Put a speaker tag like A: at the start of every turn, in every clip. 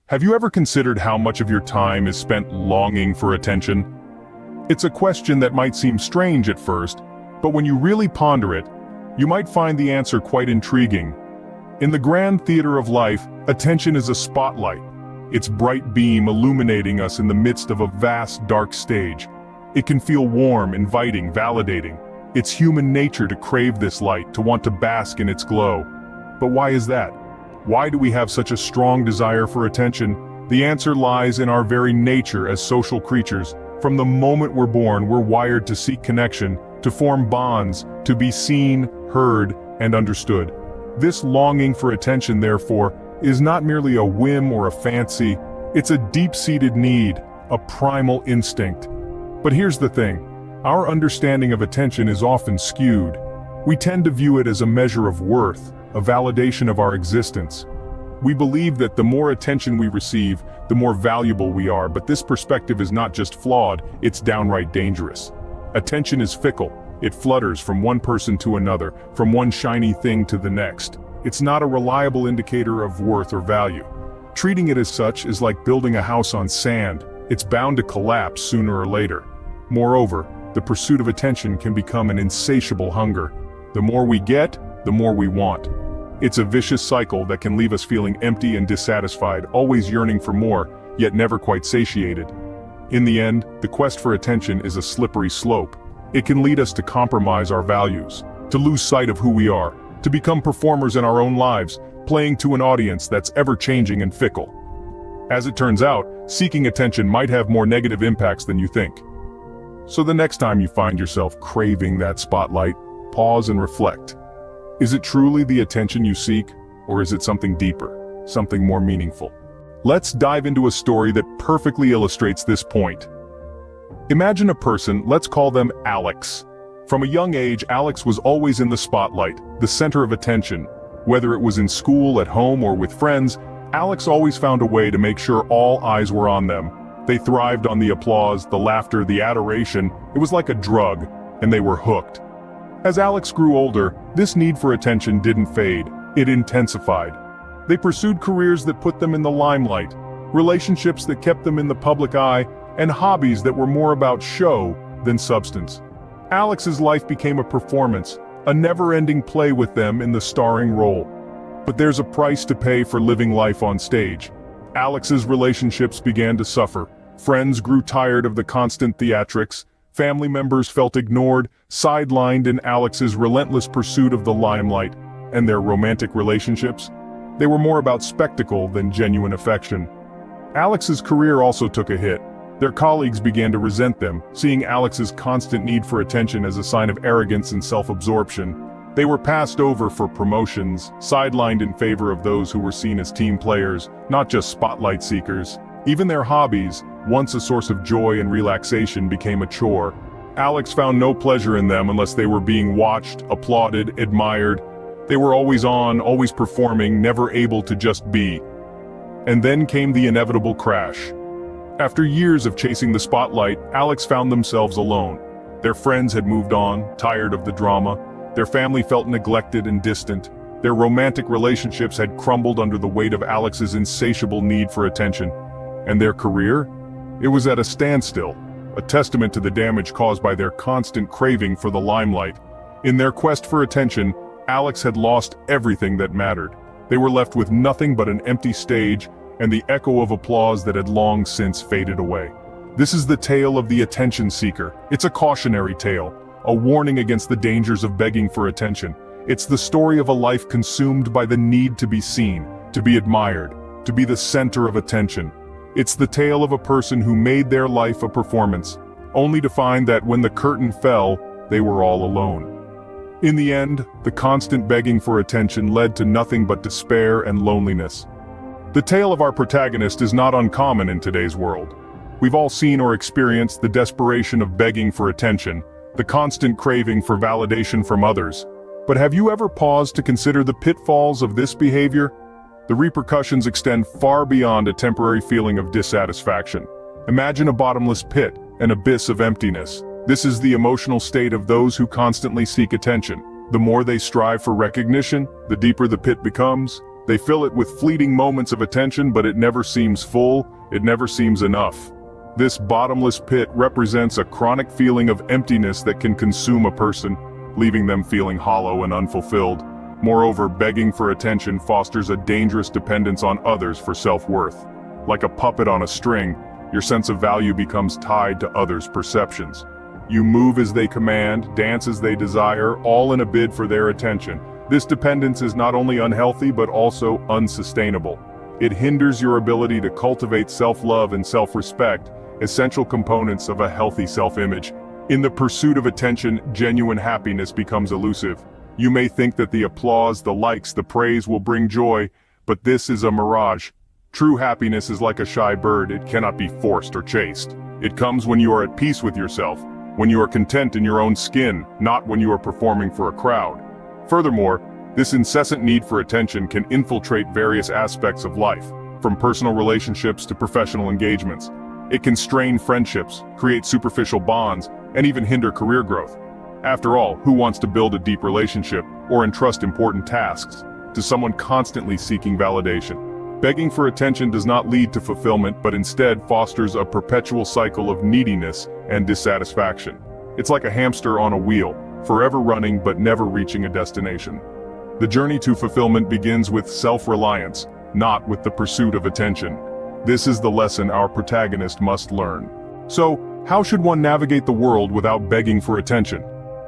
A: Have you ever considered how much of your time is spent longing for attention? It's a question that might seem strange at first, but when you really ponder it, you might find the answer quite intriguing. In the grand theater of life, attention is a spotlight, its bright beam illuminating us in the midst of a vast dark stage. It can feel warm, inviting, validating. It's human nature to crave this light, to want to bask in its glow. But why is that? Why do we have such a strong desire for attention? The answer lies in our very nature as social creatures. From the moment we're born, we're wired to seek connection, to form bonds, to be seen, heard, and understood. This longing for attention, therefore, is not merely a whim or a fancy, it's a deep-seated need, a primal instinct. But here's the thing, our understanding of attention is often skewed. We tend to view it as a measure of worth, a validation of our existence. We believe that the more attention we receive, the more valuable we are, but this perspective is not just flawed, it's downright dangerous. Attention is fickle. It flutters from one person to another, from one shiny thing to the next. It's not a reliable indicator of worth or value. Treating it as such is like building a house on sand. It's bound to collapse sooner or later. Moreover, the pursuit of attention can become an insatiable hunger. The more we get, the more we want. It's a vicious cycle that can leave us feeling empty and dissatisfied, always yearning for more, yet never quite satiated. In the end, the quest for attention is a slippery slope. It can lead us to compromise our values, to lose sight of who we are, to become performers in our own lives, playing to an audience that's ever-changing and fickle. As it turns out, seeking attention might have more negative impacts than you think. So the next time you find yourself craving that spotlight, pause and reflect. Is it truly the attention you seek, or is it something deeper, something more meaningful? Let's dive into a story that perfectly illustrates this point. Imagine a person, let's call them Alex. From a young age, Alex was always in the spotlight, the center of attention. Whether it was in school, at home, or with friends, Alex always found a way to make sure all eyes were on them. They thrived on the applause, the laughter, the adoration. It was like a drug, and they were hooked. As Alex grew older, this need for attention didn't fade, it intensified. They pursued careers that put them in the limelight, relationships that kept them in the public eye, and hobbies that were more about show than substance. Alex's life became a performance, a never-ending play with them in the starring role. But there's a price to pay for living life on stage. Alex's relationships began to suffer. Friends grew tired of the constant theatrics. Family members felt ignored, sidelined in Alex's relentless pursuit of the limelight. And their romantic relationships? They were more about spectacle than genuine affection. Alex's career also took a hit. Their colleagues began to resent them, seeing Alex's constant need for attention as a sign of arrogance and self-absorption. They were passed over for promotions, sidelined in favor of those who were seen as team players, not just spotlight seekers. Even their hobbies, once a source of joy and relaxation, became a chore. Alex found no pleasure in them unless they were being watched, applauded, admired. They were always on, always performing, never able to just be. And then came the inevitable crash. After years of chasing the spotlight, Alex found themselves alone. Their friends had moved on, tired of the drama. Their family felt neglected and distant. Their romantic relationships had crumbled under the weight of Alex's insatiable need for attention. And their career? It was at a standstill, a testament to the damage caused by their constant craving for the limelight. In their quest for attention, Alex had lost everything that mattered. They were left with nothing but an empty stage and the echo of applause that had long since faded away. This is the tale of the attention seeker. It's a cautionary tale, a warning against the dangers of begging for attention. It's the story of a life consumed by the need to be seen, to be admired, to be the center of attention. It's the tale of a person who made their life a performance, only to find that when the curtain fell, they were all alone. In the end, the constant begging for attention led to nothing but despair and loneliness. The tale of our protagonist is not uncommon in today's world. We've all seen or experienced the desperation of begging for attention, the constant craving for validation from others. But have you ever paused to consider the pitfalls of this behavior? The repercussions extend far beyond a temporary feeling of dissatisfaction. Imagine a bottomless pit, an abyss of emptiness. This is the emotional state of those who constantly seek attention. The more they strive for recognition, the deeper the pit becomes. They fill it with fleeting moments of attention, but it never seems full, it never seems enough. This bottomless pit represents a chronic feeling of emptiness that can consume a person, leaving them feeling hollow and unfulfilled. Moreover, begging for attention fosters a dangerous dependence on others for self-worth. Like a puppet on a string, your sense of value becomes tied to others' perceptions. You move as they command, dance as they desire, all in a bid for their attention. This dependence is not only unhealthy but also unsustainable. It hinders your ability to cultivate self-love and self-respect, essential components of a healthy self-image. In the pursuit of attention, genuine happiness becomes elusive. You may think that the applause, the likes, the praise will bring joy, but this is a mirage. True happiness is like a shy bird, it cannot be forced or chased. It comes when you are at peace with yourself, when you are content in your own skin, not when you are performing for a crowd. Furthermore, this incessant need for attention can infiltrate various aspects of life, from personal relationships to professional engagements. It can strain friendships, create superficial bonds, and even hinder career growth. After all, who wants to build a deep relationship or entrust important tasks to someone constantly seeking validation? Begging for attention does not lead to fulfillment, but instead fosters a perpetual cycle of neediness and dissatisfaction. It's like a hamster on a wheel, forever running but never reaching a destination. The journey to fulfillment begins with self-reliance, not with the pursuit of attention. This is the lesson our protagonist must learn. So, how should one navigate the world without begging for attention?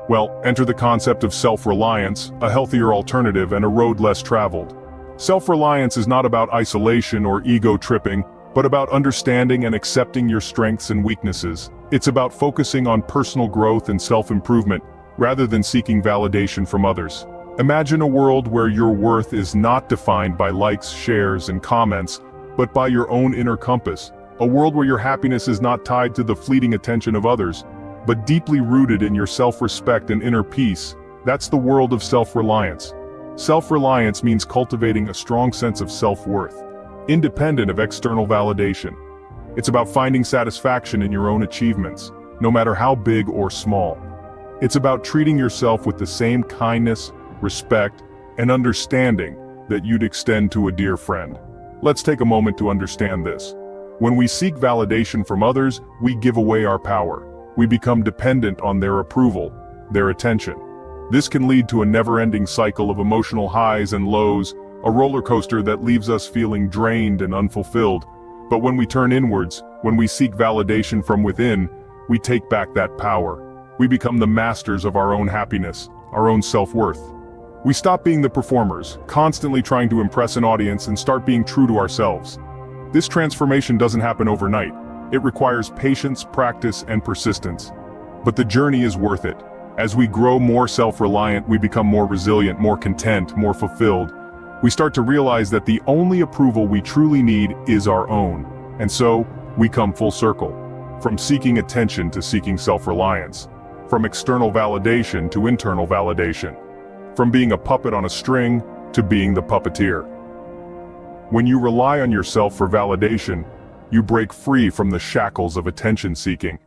A: Well, enter the concept of self-reliance, a healthier alternative and a road less traveled. Self-reliance is not about isolation or ego-tripping, but about understanding and accepting your strengths and weaknesses. It's about focusing on personal growth and self-improvement, rather than seeking validation from others. Imagine a world where your worth is not defined by likes, shares, and comments, but by your own inner compass. A world where your happiness is not tied to the fleeting attention of others, but deeply rooted in your self-respect and inner peace. That's the world of self-reliance. Self-reliance means cultivating a strong sense of self-worth, independent of external validation. It's about finding satisfaction in your own achievements, no matter how big or small. It's about treating yourself with the same kindness, respect, and understanding that you'd extend to a dear friend. Let's take a moment to understand this. When we seek validation from others, we give away our power. We become dependent on their approval, their attention. This can lead to a never-ending cycle of emotional highs and lows, a roller coaster that leaves us feeling drained and unfulfilled. But when we turn inwards, when we seek validation from within, we take back that power. We become the masters of our own happiness, our own self-worth. We stop being the performers, constantly trying to impress an audience, and start being true to ourselves. This transformation doesn't happen overnight. It requires patience, practice, and persistence. But the journey is worth it. As we grow more self-reliant, we become more resilient, more content, more fulfilled. We start to realize that the only approval we truly need is our own. And so, we come full circle. From seeking attention to seeking self-reliance. From external validation to internal validation. From being a puppet on a string to being the puppeteer. When you rely on yourself for validation, you break free from the shackles of attention seeking.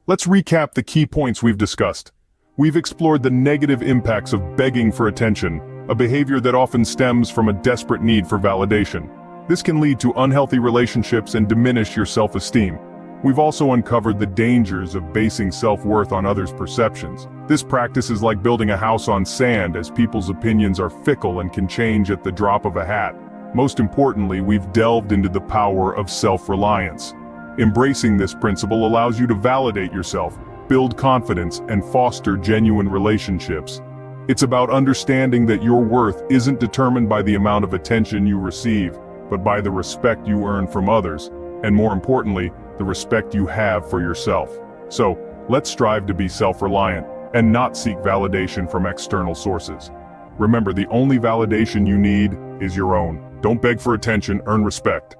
A: Let's recap the key points we've discussed. We've explored the negative impacts of begging for attention, a behavior that often stems from a desperate need for validation. This can lead to unhealthy relationships and diminish your self-esteem. We've also uncovered the dangers of basing self-worth on others' perceptions. This practice is like building a house on sand, as people's opinions are fickle and can change at the drop of a hat. Most importantly, we've delved into the power of self-reliance. Embracing this principle allows you to validate yourself, build confidence, and foster genuine relationships. It's about understanding that your worth isn't determined by the amount of attention you receive, but by the respect you earn from others, and more importantly, the respect you have for yourself. So, let's strive to be self-reliant, and not seek validation from external sources. Remember, the only validation you need is your own. Don't beg for attention, earn respect.